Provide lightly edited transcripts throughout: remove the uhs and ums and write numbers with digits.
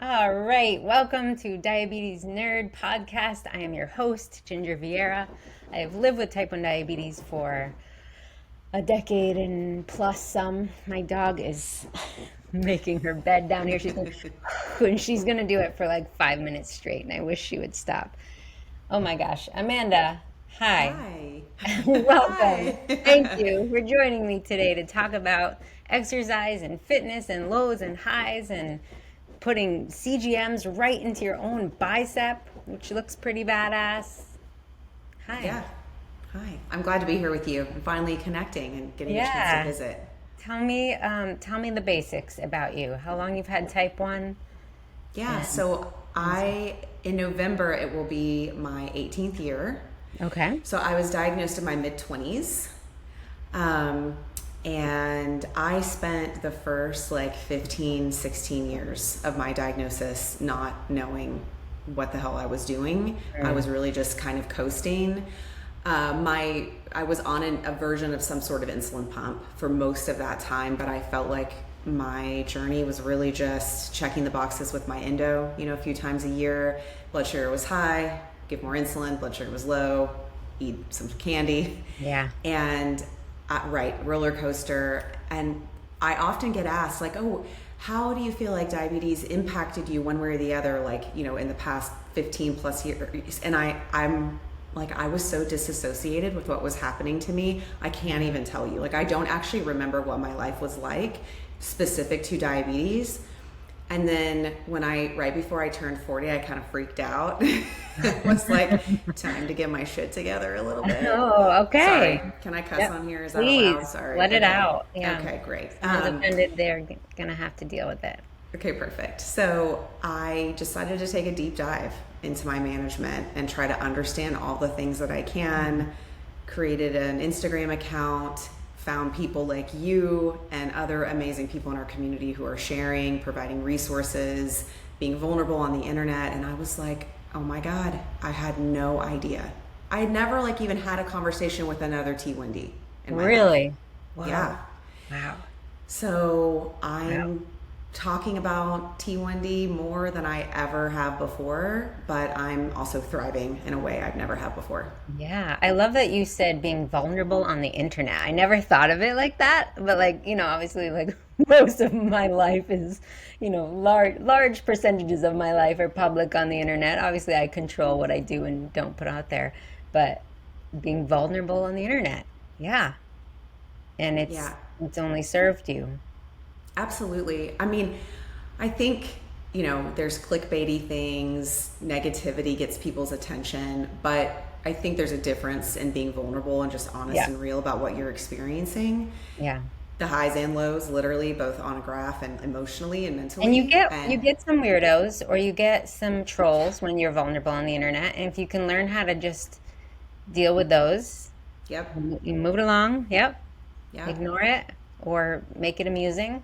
All right, welcome to Diabetes Nerd Podcast. I am your host, Ginger Vieira. I have lived with type 1 diabetes for a decade and plus some. My dog is making her bed down here. And she's gonna do it for like 5 minutes straight, and I wish she would stop. Oh my gosh, Amanda, hi. Hi. Welcome. Thank Hi. you for joining me today to talk about exercise and fitness and lows and highs and putting CGMs right into your own bicep, which looks pretty badass. Hi. Yeah. Hi. I'm glad to be here with you and finally connecting and getting a chance to Yeah. visit. Tell me the basics about you. How long you've had type 1 Yeah, and so in November, it will be my 18th year. okay. So I was diagnosed in my mid 20s. Um, and I spent the first like 15, 16 years of my diagnosis not knowing what the hell I was doing. I Mm. was really just kind of coasting. I was on a version of some sort of insulin pump for most of that time, but I felt like my journey was really just checking the boxes with my endo, a few times a year. Blood sugar was high, give more insulin, blood sugar was low, eat some candy. Yeah. And right, roller coaster. And I often get asked, like, oh, how do you feel like diabetes impacted you one way or the other, like, in the past 15 plus years? And I'm like, I was so disassociated with what was happening to me. I can't even tell you. Like, I don't actually remember what my life was like specific to diabetes. And then right before I turned 40, I kind of freaked out. It was like time to get my shit together a little bit. Oh, Sorry, okay. can I cuss Yep. on here? Is that allowed? Please Sorry. let it Okay. out. Yeah. Okay, great. Someone's offended, they're gonna have to deal with it. Okay, perfect. So I decided to take a deep dive into my management and try to understand all the things that I can. Created an Instagram account, found people like you and other amazing people in our community who are sharing, providing resources, being vulnerable on the internet. And I was like, oh my God, I had no idea. I had never like even had a conversation with another T1D in my life. Really? Yeah. Wow. Wow. So Wow. I'm talking about T1D more than I ever have before, but I'm also thriving in a way I've never had before. Yeah, I love that you said being vulnerable on the internet. I never thought of it like that, but like, obviously like most of my life is, large percentages of my life are public on the internet. Obviously, I control what I do and don't put out there, but being vulnerable on the internet. Yeah. And it's Yeah, it's only served you. absolutely. I mean, I think, there's clickbaity things, negativity gets people's attention, but I think there's a difference in being vulnerable and just honest Yeah. and real about what you're experiencing. Yeah. The highs and lows, literally, both on a graph and emotionally and And you mentally. get you And get some weirdos or you get some trolls when you're vulnerable on the internet. And if you can learn how to just deal with those, yep, you move it along. Yep. yeah, Ignore it or make it amusing,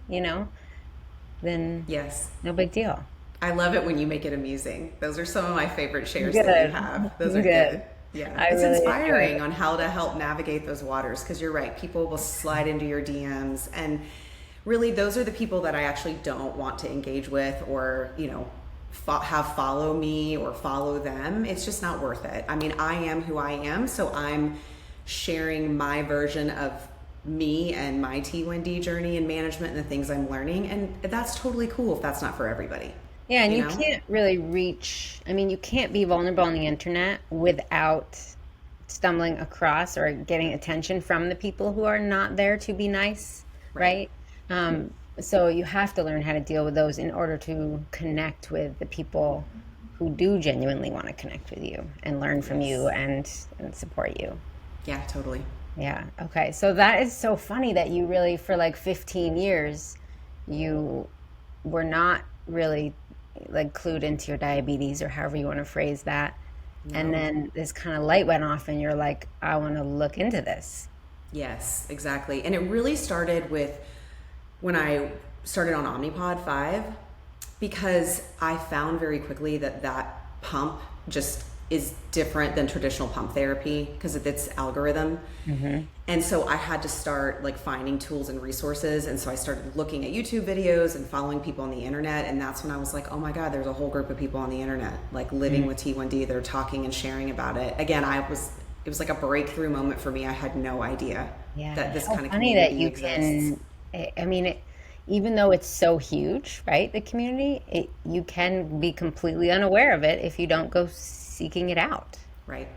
then yes. no big deal. I love it when you make it amusing. Those are some of my favorite shares that you Good. have. Those are Good. good. Yeah. I It's really enjoy inspiring it. on how to help navigate those waters because you're right. People will slide into your DMs. And really, those are the people that I actually don't want to engage with or, have follow me or follow them. It's just not worth it. I mean, I am who I am. So I'm sharing my version of me and my T1D journey and management and the things I'm learning. And that's totally cool if that's not for everybody, Yeah, and you you know? can't really I mean, you can't be vulnerable on the internet without stumbling across or getting attention from the people who are not there to be nice, Right. right? So you have to learn how to deal with those in order to connect with the people who do genuinely want to connect with you and learn from you Yes. and support you. Yeah, totally. Yeah. Okay. So that is so funny that you really, for like 15 years, you were not really like clued into your diabetes or however you want to phrase that. And No. then this kind of light went off and you're like, I want to look into this. Yes, exactly. And it really started with when I started on Omnipod 5 because I found very quickly that pump just is different than traditional pump therapy because of its algorithm. And so I had to start like finding tools and resources. And so I started looking at YouTube videos and following people on the internet. And that's when I was like, oh my God, there's a whole group of people on the internet, like living with T1D. They're talking and sharing about it. Again, it was like a breakthrough moment for me. I had no idea that this kind of community exists. I mean, even though it's so huge, right? The community, you can be completely unaware of it if you don't go seeking it out. Right.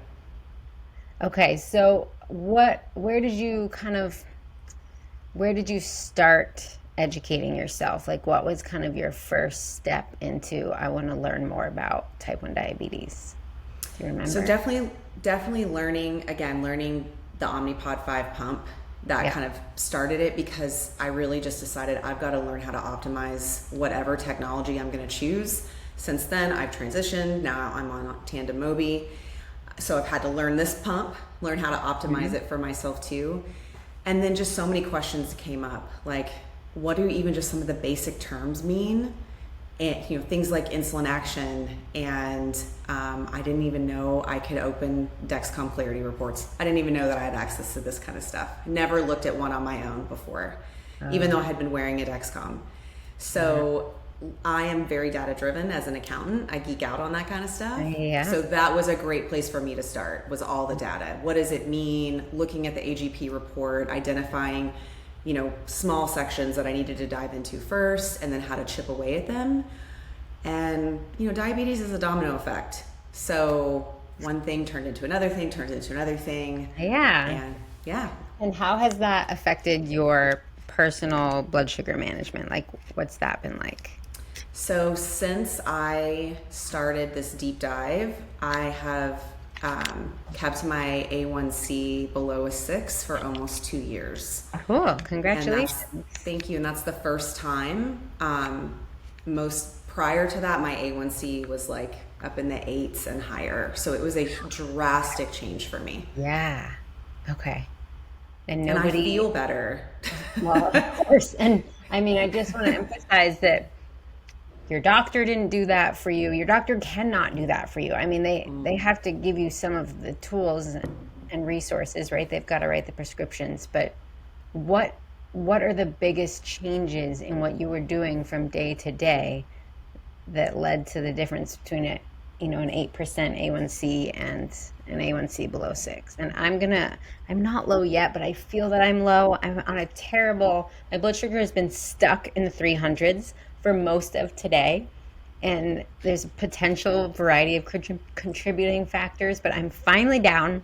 Okay, so where did you start educating yourself? Like, what was kind of your first step into, I want to learn more about type 1 diabetes? Do you remember? So definitely learning the Omnipod 5 pump. That kind of started it, because I really just decided I've got to learn how to optimize whatever technology I'm going to choose. Since then, I've transitioned. Now I'm on Tandem Mobi. So I've had to learn this pump, learn how to optimize it for myself too. And then just so many questions came up, like, what do even just some of the basic terms mean? And things like insulin action, and I didn't even know I could open Dexcom Clarity reports. I didn't even know that I had access to this kind of stuff. Never looked at one on my own before, even though I had been wearing a Dexcom. So I am very data driven as an accountant. I geek out on that kind of stuff. So that was a great place for me to start, was all the data. What does it mean? Looking at the AGP report, identifying small sections that I needed to dive into first, and then how to chip away at them. And, diabetes is a domino effect. So one thing turned into another thing, turned into another thing. And how has that affected your personal blood sugar management? Like, what's that been like? So since I started this deep dive, I have kept my A1C below a 6 for almost 2 years. Cool. Congratulations. Thank you. And that's the first time. Most prior to that, my A1C was like up in the 8s and higher. So it was a drastic change for me. Yeah. Okay. And I feel better. Well, of course. And I mean, I just want to emphasize that your doctor didn't do that for you. Your doctor cannot do that for you. I mean, they have to give you some of the tools and resources, right? They've got to write the prescriptions. But what are the biggest changes in what you were doing from day to day that led to the difference between an 8% A1C and an A1C below 6? And I'm not low yet, but I feel that I'm low. I'm on my blood sugar has been stuck in the 300s for most of today, and there's a potential variety of contributing factors, but I'm finally down,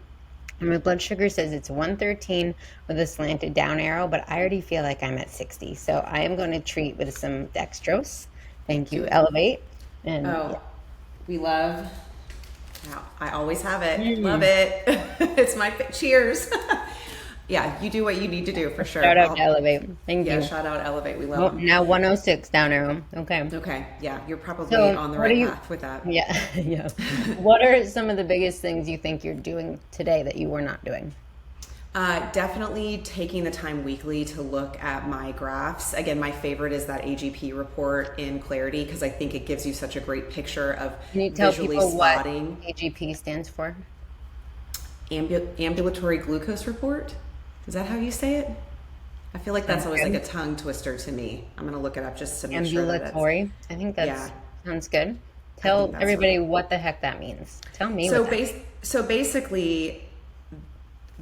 and my blood sugar says it's 113 with a slanted down arrow, but I already feel like I'm at 60. So I am going to treat with some dextrose. Thank you, Elevate. And we love. I always have it. Love it. It's my cheers. Yeah, you do what you need to do for sure. Shout out to Elevate. Thank you. Yeah, shout out Elevate. We love them. Now 106 down arrow. Okay. Okay. Yeah, you're probably on the right path with that. Yeah. Yeah. What are some of the biggest things you think you're doing today that you were not doing? Definitely taking the time weekly to look at my graphs. Again, my favorite is that AGP report in Clarity, because I think it gives you such a great picture of visually spotting. What AGP stands for? Ambulatory glucose report. Is that how you say it? I feel like that's always like a tongue twister to me. I'm going to look it up just to make sure that Ambulatory. I think that sounds good. Tell everybody what the heck that means. Tell me. So basically,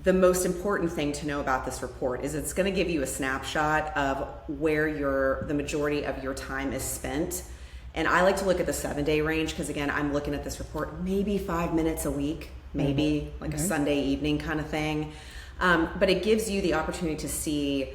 the most important thing to know about this report is it's going to give you a snapshot of where the majority of your time is spent. And I like to look at the 7-day range, because again, I'm looking at this report maybe 5 minutes a week, maybe like a Sunday evening kind of thing. But it gives you the opportunity to see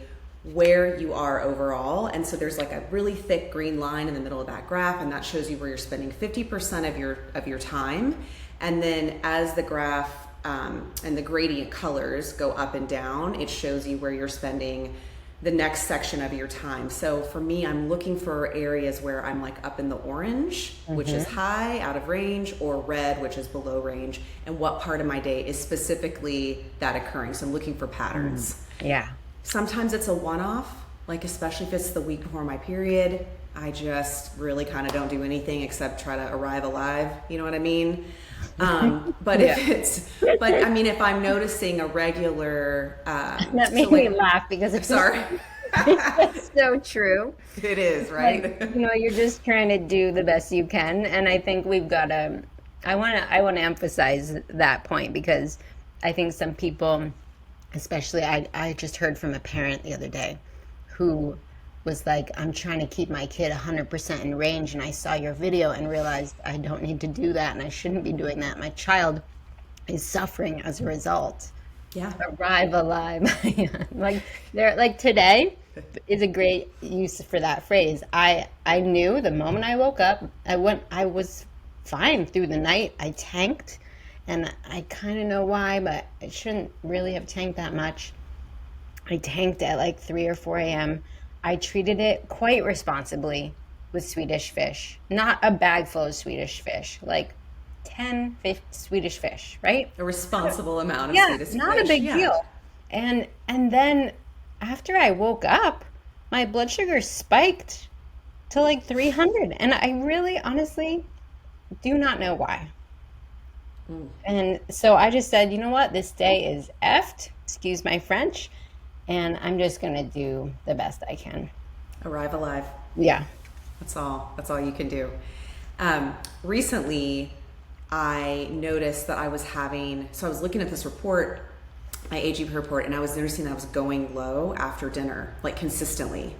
where you are overall. And so there's like a really thick green line in the middle of that graph, and that shows you where you're spending 50% of your time. And then as the graph and the gradient colors go up and down, it shows you where you're spending the next section of your time. So for me, I'm looking for areas where I'm like up in the orange, which is high, out of range, or red, which is below range, and what part of my day is specifically that occurring. So I'm looking for patterns. Yeah. Sometimes it's a one-off, like especially if it's the week before my period, I just really kind of don't do anything except try to arrive alive. You know what I mean? But but I mean, if I'm noticing a regular, That made me laugh because it's sorry, it's so true. it is, right? Like, you're just trying to do the best you can, and I think we've got to. I want to emphasize that point because I think some people, especially I just heard from a parent the other day, who was like, I'm trying to keep my kid 100% in range, and I saw your video and realized I don't need to do that, and I shouldn't be doing that. My child is suffering as a result. Yeah. Arrive alive. Like today is a great use for that phrase. I knew the moment I woke up, I was fine through the night. I tanked, and I kind of know why, but I shouldn't really have tanked that much. I tanked at like 3 or 4 a.m. I treated it quite responsibly with Swedish fish. Not a bag full of Swedish fish, like 10 Swedish fish, right? A responsible amount of Yeah, Swedish not fish. a big deal. And then after I woke up, my blood sugar spiked to like 300. And I really honestly do not know why. And so I just said, you know what? This day is effed, excuse my French, and I'm just going to do the best I can. Arrive alive. Yeah. That's all you can do. Recently, I noticed that I was looking at this report, my AGP report, and I was noticing that I was going low after dinner, like consistently.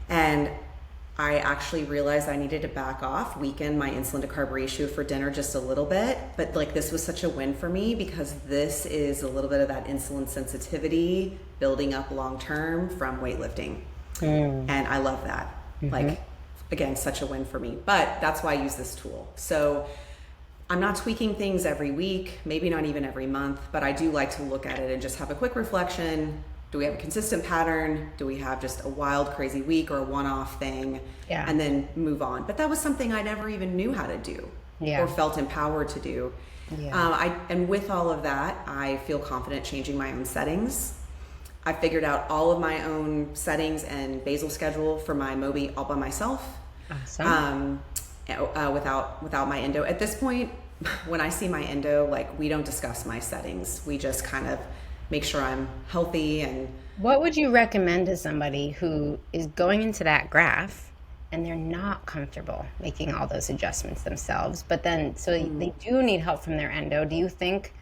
And I actually realized I needed to back off, weaken my insulin to carb ratio for dinner just a little bit. But like, this was such a win for me because this is a little bit of that insulin sensitivity building up long-term from weightlifting. And I love that. Like, again, such a win for me, but that's why I use this tool. So I'm not tweaking things every week, maybe not even every month, but I do like to look at it and just have a quick reflection. Do we have a consistent pattern? Do we have just a wild, crazy week or a one-off thing? Yeah. And then move on. But that was something I never even knew how to do or felt empowered to do. Yeah. And with all of that, I feel confident changing my own settings. I figured out all of my own settings and basal schedule for my Mobi all by myself. Awesome. Without my endo. At this point, when I see my endo, like, we don't discuss my settings. We just kind of make sure I'm healthy. And what would you recommend to somebody who is going into that graph and they're not comfortable making all those adjustments themselves, but then they do need help from their endo? Do you think,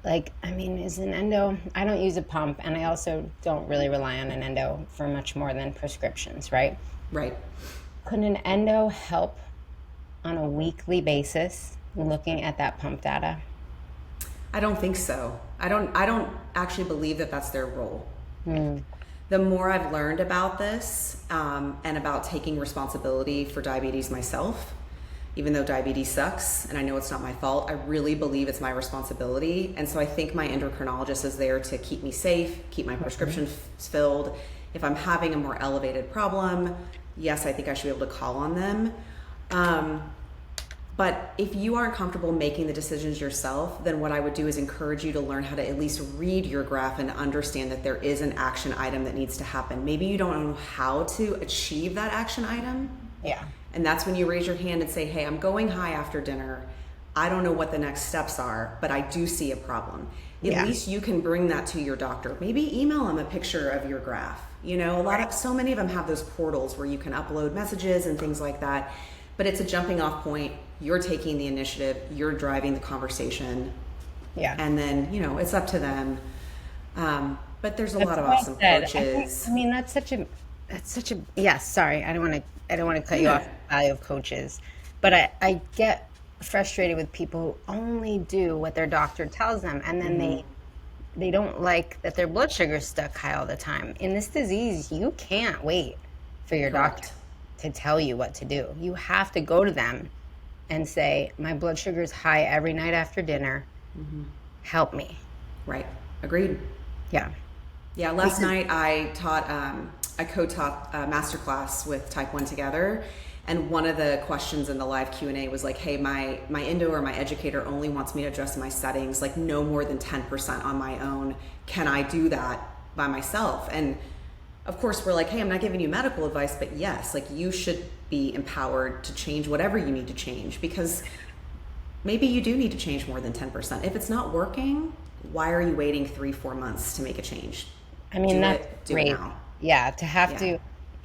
like, I mean, is an endo, I don't use a pump, and I also don't really rely on an endo for much more than prescriptions, right? Right. Could an endo help on a weekly basis looking at that pump data? I don't think so. I don't actually believe that that's their role. The more I've learned about this and about taking responsibility for diabetes myself, even though diabetes sucks and I know it's not my fault, I really believe it's my responsibility. And so I think my endocrinologist is there to keep me safe, keep my prescriptions filled. If I'm having a more elevated problem, yes, I think I should be able to call on them. But if you aren't comfortable making the decisions yourself, then what I would do is encourage you to learn how to at least read your graph and understand that there is an action item that needs to happen. Maybe you don't know how to achieve that action item. Yeah. And that's when you raise your hand and say, hey, I'm going high after dinner. I don't know what the next steps are, but I do see a problem. At least you can bring that to your doctor. Maybe email them a picture of your graph. You know, so many of them have those portals where you can upload messages and things like that. But it's a jumping off point. You're taking the initiative. You're driving the conversation. Yeah. And then, you know, it's up to them. But there's a lot of awesome coaches. I mean, that's such a, yes, sorry. I don't want to cut you off the value of coaches, but I get frustrated with people who only do what their doctor tells them. And then they don't like that their blood sugar is stuck high all the time. In this disease, you can't wait for your doctor to tell you what to do. You have to go to them and say, my blood sugar is high every night after dinner. Help me. Right. Agreed. Yeah. Yeah. Last night I co-taught a masterclass with Type 1 Together. And one of the questions in the live Q&A was like, hey, my endo or my educator only wants me to adjust my settings, like no more than 10% on my own. Can I do that by myself? And of course we're like, hey, I'm not giving you medical advice, but yes, like you should be empowered to change whatever you need to change, because maybe you do need to change more than 10%. If it's not working, why are you waiting 3-4 months to make a change? I mean, that's Do it great. now. Yeah, to have Yeah. to,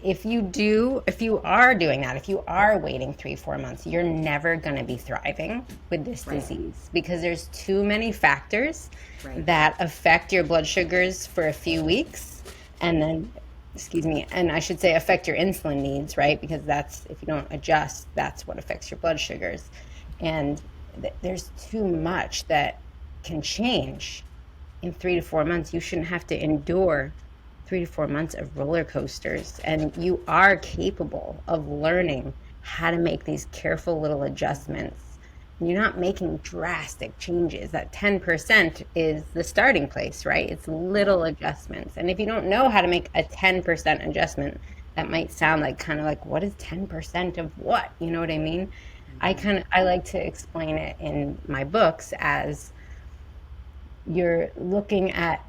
if you are doing that, if you are waiting 3, 4 months, you're never going to be thriving with this Right. disease because there's too many factors Right. that affect your blood sugars for a few weeks and then, excuse me, and I should say affect your insulin needs, right? Because that's, if you don't adjust, that's what affects your blood sugars. And there's too much that can change in 3 to 4 months. You shouldn't have to endure 3 to 4 months of roller coasters. And you are capable of learning how to make these careful little adjustments. You're not making drastic changes. That 10% is the starting place, right? It's little adjustments. And if you don't know how to make a 10% adjustment, that might sound like kind of like, what is 10% of what? You know what I mean? I like to explain it in my books as you're looking at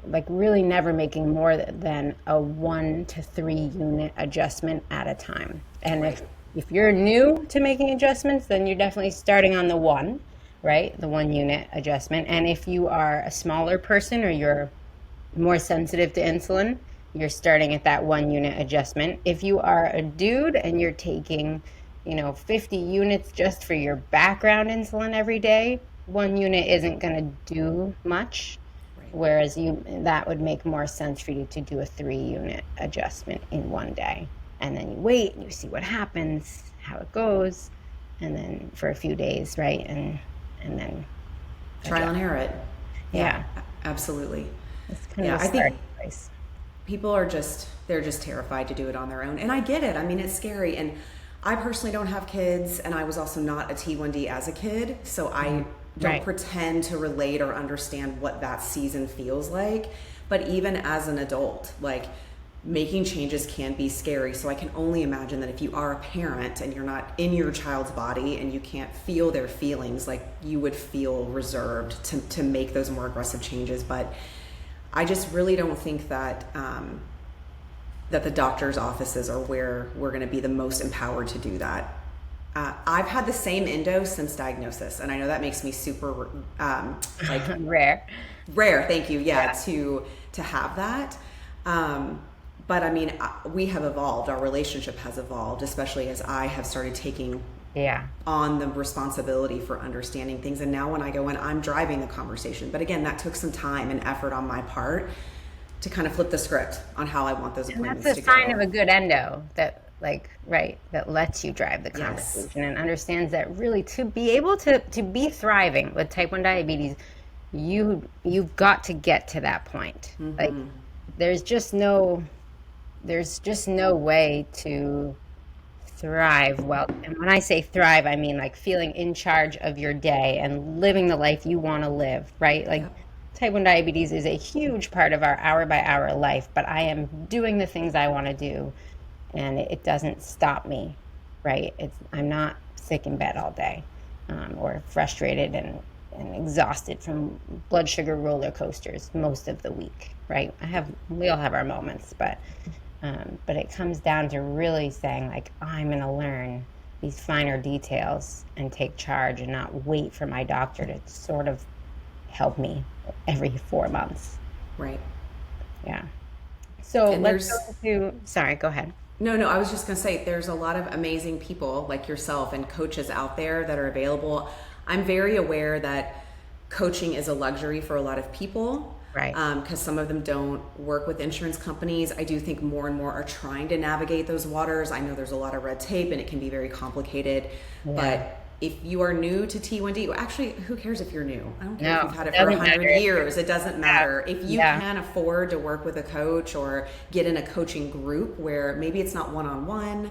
like really never making more than a 1 to 3 unit adjustment at a time. And Right. if you're new to making adjustments, then you're definitely starting on the one, right? The 1 unit adjustment. And if you are a smaller person or you're more sensitive to insulin, you're starting at that 1 unit adjustment. If you are a dude and you're taking, 50 units just for your background insulin every day, 1 unit isn't going to do much. Right. Whereas that would make more sense for you to do a 3 unit adjustment in one day. And then you wait and you see what happens, how it goes, and then for a few days, right? And then Trial and error it. Yeah. Absolutely. It's kind Yeah, of a I think starting place. people are they're just terrified to do it on their own. And I get it. I mean, it's scary. And I personally don't have kids, and I was also not a T1D as a kid. So I don't Right. pretend to relate or understand what that season feels like. But even as an adult, like making changes can be scary. So I can only imagine that if you are a parent and you're not in your child's body and you can't feel their feelings, like you would feel reserved to make those more aggressive changes. But I just really don't think that that the doctor's offices are where we're going to be the most empowered to do that. I've had the same endo since diagnosis, and I know that makes me super like Rare. rare. Thank you. Yeah, Yeah. to have that. But I mean, we have evolved. Our relationship has evolved, especially as I have started taking Yeah. on the responsibility for understanding things. And now when I go in, I'm driving the conversation. But again, that took some time and effort on my part to kind of flip the script on how I want those And appointments that's to a sign go. of a good endo that right, that lets you drive the Yes. conversation and understands that really to be able to be thriving with type 1 diabetes, you've got to get to that point. Like there's just no way to thrive well. And when I say thrive, I mean like feeling in charge of your day and living the life you want to live, right? Like Yep. type 1 diabetes is a huge part of our hour by hour life, but I am doing the things I want to do and it doesn't stop me, right? I'm not sick in bed all day or frustrated and exhausted from blood sugar roller coasters most of the week, right? We all have our moments, but it comes down to really saying like, I'm going to learn these finer details and take charge and not wait for my doctor to sort of help me every 4 months. Right. Yeah. So And let's go sorry, go ahead. No, I was just going to say there's a lot of amazing people like yourself and coaches out there that are available. I'm very aware that coaching is a luxury for a lot of people. Right. Because some of them don't work with insurance companies. I do think more and more are trying to navigate those waters. I know there's a lot of red tape and it can be very complicated. Yeah. But if you are new to T1D, well, actually, who cares if you're new? I don't care No, if you've had it it for doesn't 100 matter. years. It doesn't matter. If you Yeah. can afford to work with a coach or get in a coaching group where maybe it's not one-on-one,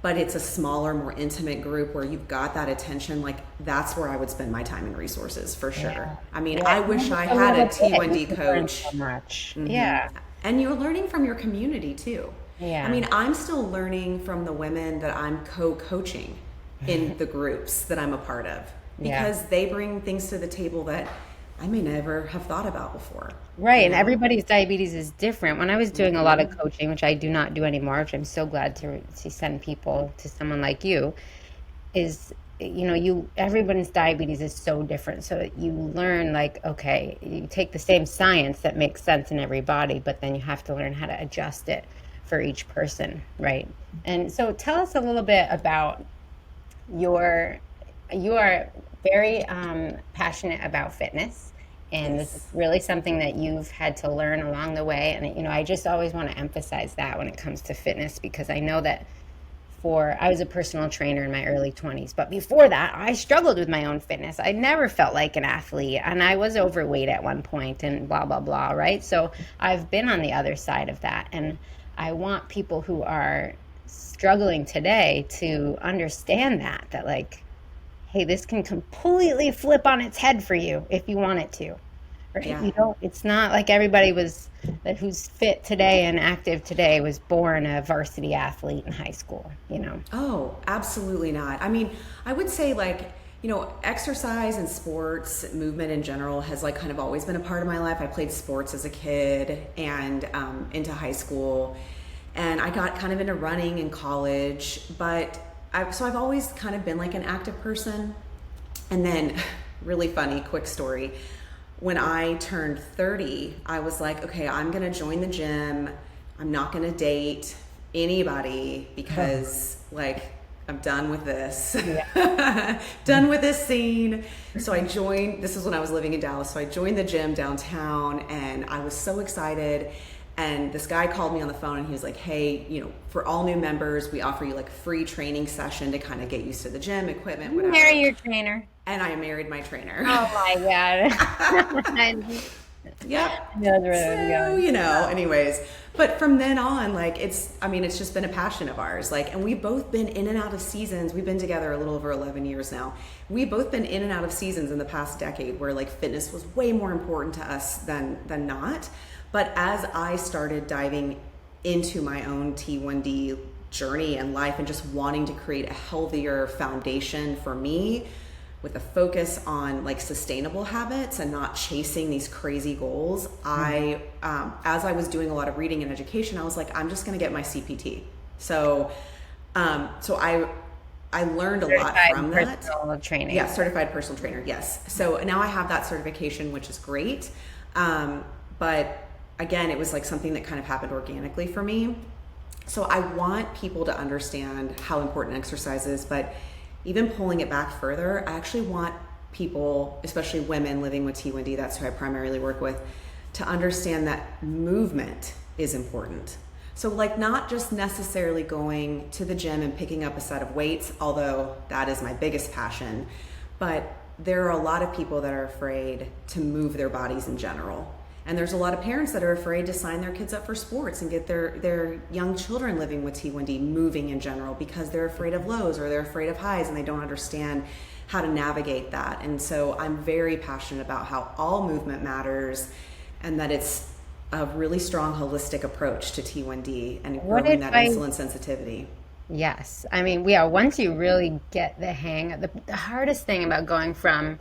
but it's a smaller, more intimate group where you've got that attention, like that's where I would spend my time and resources for sure. Yeah. I mean, Yeah. I wish I A had a little bit. T1D You can learn coach. so much. Mhm. Yeah. And you're learning from your community too. Yeah. I mean, I'm still learning from the women that I'm co-coaching in the groups that I'm a part of because they bring things to the table that I may never have thought about before. Right, and everybody's diabetes is different. When I was doing a lot of coaching, which I do not do anymore, which I'm so glad to send people to someone like you, is everyone's diabetes is so different. So you learn, like, okay, you take the same science that makes sense in every body, but then you have to learn how to adjust it for each person, right? And so tell us a little bit about you are very passionate about fitness, and this is Yes. really something that you've had to learn along the way. And I just always want to emphasize that when it comes to fitness, because I know that I was a personal trainer in my early 20s, but before that, I struggled with my own fitness. I never felt like an athlete, and I was overweight at one point and blah, blah, blah, right? So I've been on the other side of that, and I want people who are struggling today to understand that like, hey, this can completely flip on its head for you if you want it to. Right? Yeah. It's not like everybody who's fit today and active today was born a varsity athlete in high school. Oh, absolutely not. I mean, I would say, like, exercise and sports, movement in general has like kind of always been a part of my life. I played sports as a kid and into high school, and I got kind of into running in college, but so I've always kind of been like an active person. And then, really funny, quick story. When I turned 30, I was like, okay, I'm going to join the gym. I'm not going to date anybody because, like, I'm done with this. Yeah. Done with this scene. So I joined, this is when I was living in Dallas. So I joined the gym downtown, and I was so excited. And this guy called me on the phone, and he was like, hey, for all new members, we offer you like a free training session to kind of get used to the gym, equipment, whatever. Marry your trainer. And I married my trainer. Oh my God. Yep. So, anyways, but from then on, like, it's just been a passion of ours. Like, and we've both been in and out of seasons. We've been together a little over 11 years now. We've both been in and out of seasons in the past decade where like fitness was way more important to us than not. But as I started diving into my own T1D journey and life and just wanting to create a healthier foundation for me, with a focus on like sustainable habits and not chasing these crazy goals, as I was doing a lot of reading and education, I was like, I'm just going to get my CPT. So I learned a lot from that. Personal training. Yeah, certified personal trainer. Yes. So now I have that certification, which is great. But again, it was like something that kind of happened organically for me. So I want people to understand how important exercise is, but even pulling it back further, I actually want people, especially women living with T1D, that's who I primarily work with, to understand that movement is important. So like not just necessarily going to the gym and picking up a set of weights, although that is my biggest passion, but there are a lot of people that are afraid to move their bodies in general. And there's a lot of parents that are afraid to sign their kids up for sports and get their young children living with T1D moving in general because they're afraid of lows or they're afraid of highs and they don't understand how to navigate that. And so I'm very passionate about how all movement matters and that it's a really strong holistic approach to T1D and growing that insulin sensitivity. Yes. I mean, once you really get the hang of the hardest thing about going from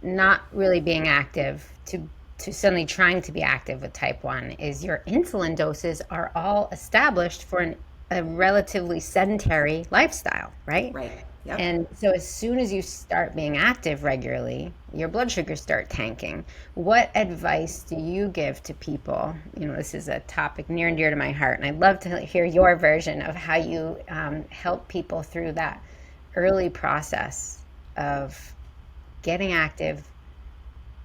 not really being active to suddenly trying to be active with type 1 is your insulin doses are all established for a relatively sedentary lifestyle, right? Right. Yep. And so as soon as you start being active regularly, your blood sugars start tanking. What advice do you give to people? This is a topic near and dear to my heart, and I'd love to hear your version of how you help people through that early process of getting active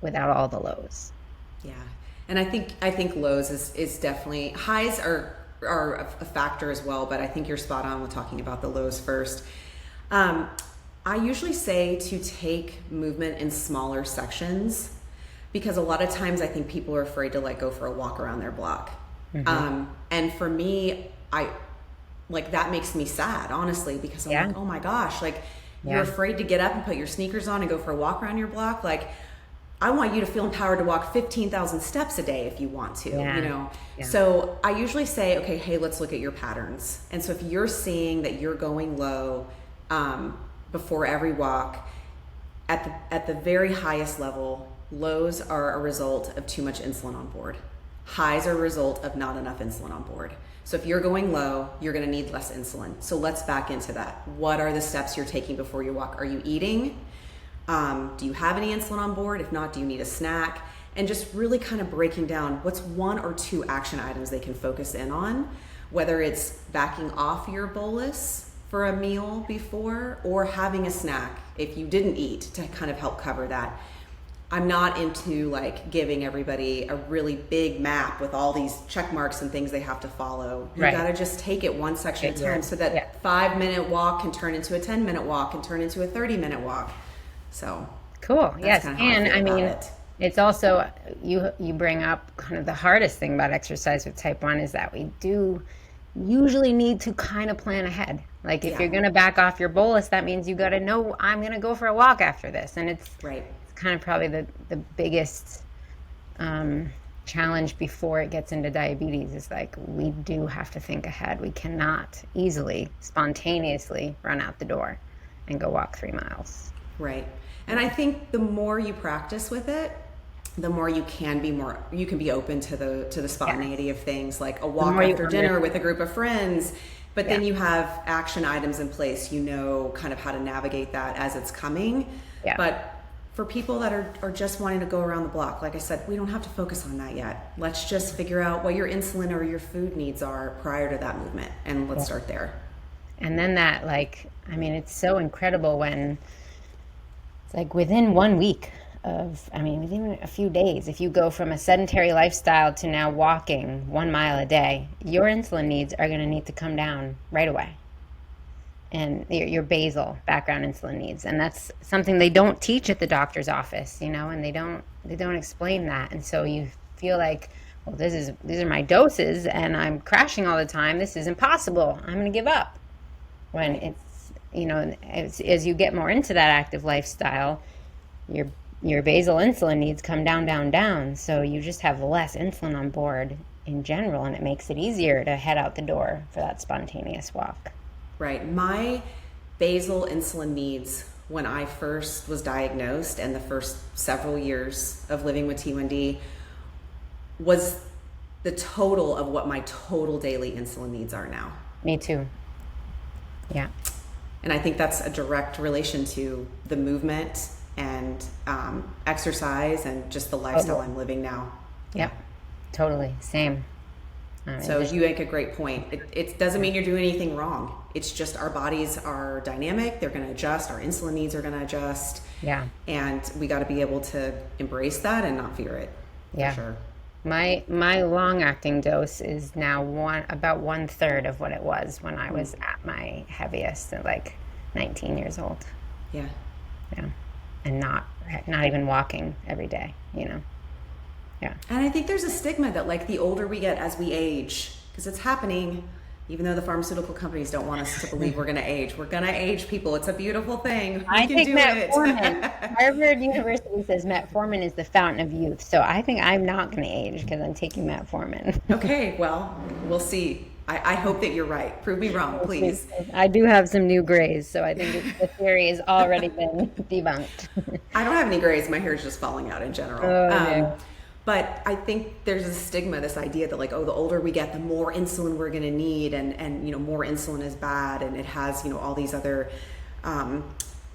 without all the lows. Yeah, and I think lows is definitely, highs are a factor as well, but I think you're spot on with talking about the lows first. I usually say to take movement in smaller sections because a lot of times I think people are afraid to like go for a walk around their block. Mm-hmm. And for me, that makes me sad, honestly, because I'm like, oh my gosh, like you're afraid to get up and put your sneakers on and go for a walk around your block. Like, I want you to feel empowered to walk 15,000 steps a day if you want to, Yeah. So I usually say, okay, hey, let's look at your patterns. And so if you're seeing that you're going low before every walk, at the very highest level, lows are a result of too much insulin on board. highs are a result of not enough insulin on board. So if you're going low, you're going to need less insulin. So let's back into that. What are the steps you're taking before you walk? Are you eating? Do you have any insulin on board? If not, do you need a snack? And just really kind of breaking down what's 1 or 2 action items they can focus in on, whether it's backing off your bolus for a meal before or having a snack if you didn't eat to kind of help cover that. I'm not into like giving everybody a really big map with all these check marks and things they have to follow. You got to just take it one section at a time so that 5-minute walk can turn into a 10-minute walk and turn into a 30-minute walk. So cool. Yes. And I mean, it's also, you bring up kind of the hardest thing about exercise with type 1 is that we do usually need to kind of plan ahead. Like if you're going to back off your bolus, that means you got to know I'm going to go for a walk after this. And it's kind of probably the biggest challenge before it gets into diabetes is like we do have to think ahead. We cannot easily, spontaneously run out the door and go walk 3 miles. Right. And I think the more you practice with it, the more you can be open to the spontaneity of things, like a walk after dinner with a group of friends. But then you have action items in place, you know, kind of how to navigate that as it's coming. But for people that are just wanting to go around the block, like I said, we don't have to focus on that yet. Let's just figure out what your insulin or your food needs are prior to that movement. And let's start there. And then that, like, I mean, it's so incredible when it's like within 1 week of, I mean, within a few days, if you go from a sedentary lifestyle to now walking 1 mile a day, your insulin needs are going to need to come down right away. And your basal background insulin needs. And that's something they don't teach at the doctor's office, you know, and they don't explain that. And so you feel like, well, these are my doses and I'm crashing all the time. This is impossible. I'm going to give up. When it's, you know, as you get more into that active lifestyle, your basal insulin needs come down. So you just have less insulin on board in general, and it makes it easier to head out the door for that spontaneous walk. Right. My basal insulin needs when I first was diagnosed and the first several years of living with T1D was the total of what my total daily insulin needs are now. Me too. Yeah. And I think that's a direct relation to the movement and exercise and just the lifestyle I'm living now. Yep. Totally. Same. So you make a great point. It doesn't mean you're doing anything wrong. It's just our bodies are dynamic. They're going to adjust. Our insulin needs are going to adjust. Yeah. And we got to be able to embrace that and not fear it. Yeah. For sure. My long-acting dose is now about 1/3 of what it was when I was at my heaviest at like 19 years old. Yeah. Yeah. And not even walking every day, you know. Yeah. And I think there's a stigma that like the older we get as we age, because it's happening, even though the pharmaceutical companies don't want us to believe we're going to age. We're going to age, people. It's a beautiful thing. I take metformin. Harvard University says metformin is the fountain of youth. So I think I'm not going to age because I'm taking metformin. Okay, well, we'll see. I hope that you're right. Prove me wrong, please. I do have some new grays, so I think the theory has already been debunked. I don't have any grays. My hair is just falling out in general. No. But I think there's a stigma, this idea that like, oh, the older we get, the more insulin we're going to need, and you know, more insulin is bad, and it has, you know, all these other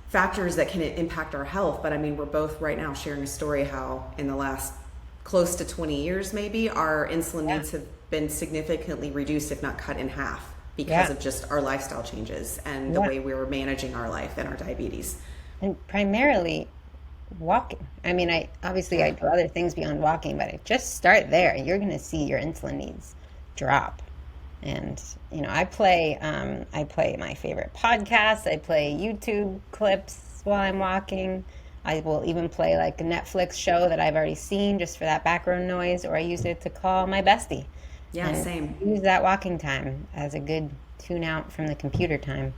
factors that can impact our health. But I mean, we're both right now sharing a story how in the last close to 20 years, maybe our insulin needs have been significantly reduced, if not cut in half, because of just our lifestyle changes and the way we were managing our life and our diabetes. And primarily walking. I mean, I do other things beyond walking, but if just start there, you're going to see your insulin needs drop. And you know, I play my favorite podcasts. I play YouTube clips while I'm walking. I will even play like a Netflix show that I've already seen just for that background noise, or I use it to call my bestie. Yeah, and same. Use that walking time as a good tune out from the computer time.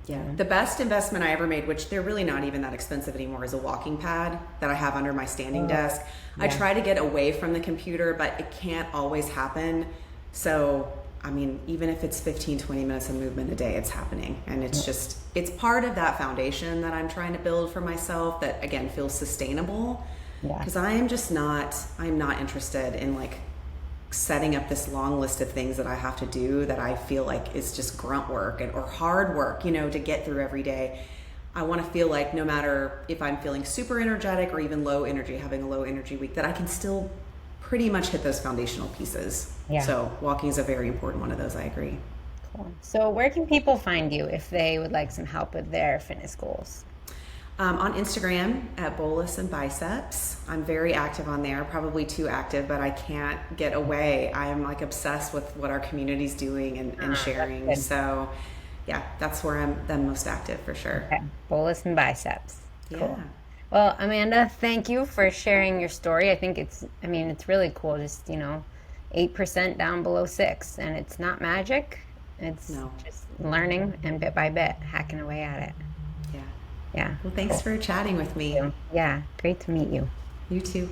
Yeah. The best investment I ever made, which they're really not even that expensive anymore, is a walking pad that I have under my standing desk. Yeah. I try to get away from the computer, but it can't always happen. So, I mean, even if it's 15, 20 minutes of movement a day, it's happening. And it's just, it's part of that foundation that I'm trying to build for myself that, again, feels sustainable. Because I'm not interested in like setting up this long list of things that I have to do that I feel like is just grunt work or hard work, to get through every day. I want to feel like no matter if I'm feeling super energetic or even low energy, having a low energy week, that I can still pretty much hit those foundational pieces. Yeah. So walking is a very important one of those. I agree. Cool. So where can people find you if they would like some help with their fitness goals? On Instagram at Bolus and Biceps. I'm very active on there, probably too active, but I can't get away. I am like obsessed with what our community's doing and sharing. So yeah, that's where I'm the most active for sure. Okay. Bolus and Biceps. Cool. Yeah. Well, Amanda, thank you for sharing your story. I think it's really cool. Just, 8% down below 6, and it's not magic. It's just learning and bit by bit, hacking away at it. Yeah. Yeah. Well, thanks for chatting with me. Yeah. Great to meet you. You too.